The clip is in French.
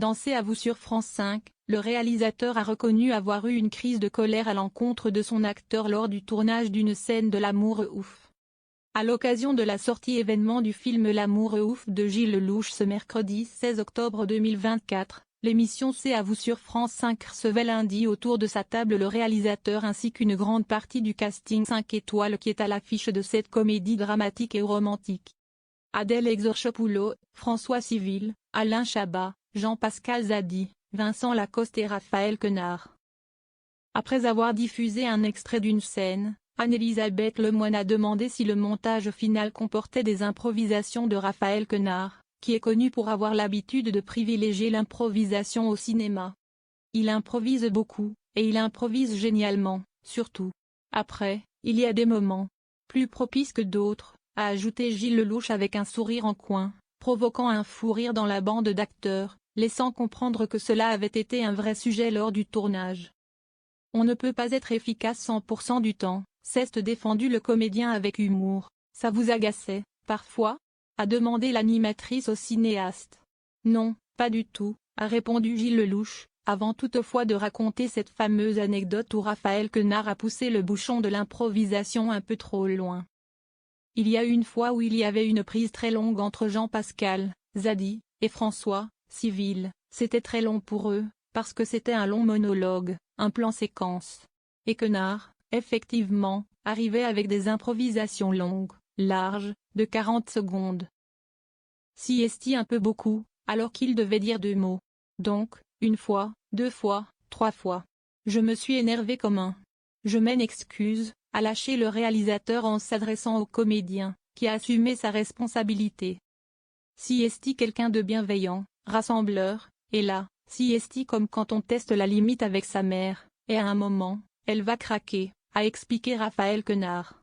Dans C'est à vous sur France 5, le réalisateur a reconnu avoir eu une crise de colère à l'encontre de son acteur lors du tournage d'une scène de L'Amour ouf. À l'occasion de la sortie événement du film L'Amour ouf de Gilles Lelouch ce mercredi 16 octobre 2024, l'émission C'est à vous sur France 5 recevait lundi autour de sa table le réalisateur ainsi qu'une grande partie du casting 5 étoiles qui est à l'affiche de cette comédie dramatique et romantique. Adèle Exarchopoulos, François Civil, Alain Chabat, Jean-Pascal Zadi, Vincent Lacoste et Raphaël Quenard. Après avoir diffusé un extrait d'une scène, Anne-Elisabeth Lemoine a demandé si le montage final comportait des improvisations de Raphaël Quenard, qui est connu pour avoir l'habitude de privilégier l'improvisation au cinéma. Il improvise beaucoup, et il improvise génialement, surtout. Après, il y a des moments plus propices que d'autres, a ajouté Gilles Lelouch avec un sourire en coin, provoquant un fou rire dans la bande d'acteurs, laissant comprendre que cela avait été un vrai sujet lors du tournage. On ne peut pas être efficace 100% du temps, s'est défendu le comédien avec humour. Ça vous agaçait, parfois ? A demandé l'animatrice au cinéaste. Non, pas du tout, a répondu Gilles Lelouch, avant toutefois de raconter cette fameuse anecdote où Raphaël Quenard a poussé le bouchon de l'improvisation un peu trop loin. Il y a une fois où il y avait une prise très longue entre Jean-Pascal Zadi et François Civil, c'était très long pour eux, parce que c'était un long monologue, un plan séquence. Et Quenard, effectivement, arrivait avec des improvisations longues, larges, de 40 secondes. Si esti un peu beaucoup, alors qu'il devait dire 2 mots. Donc, une fois, 2 fois, 3 fois. Je me suis énervé comme un. Je m'en excuse, a lâché le réalisateur en s'adressant au comédien, qui a assumé sa responsabilité. Si esti quelqu'un de bienveillant, rassembleur, et là, si esti comme quand on teste la limite avec sa mère, et à un moment, elle va craquer, a expliqué Raphaël Quenard.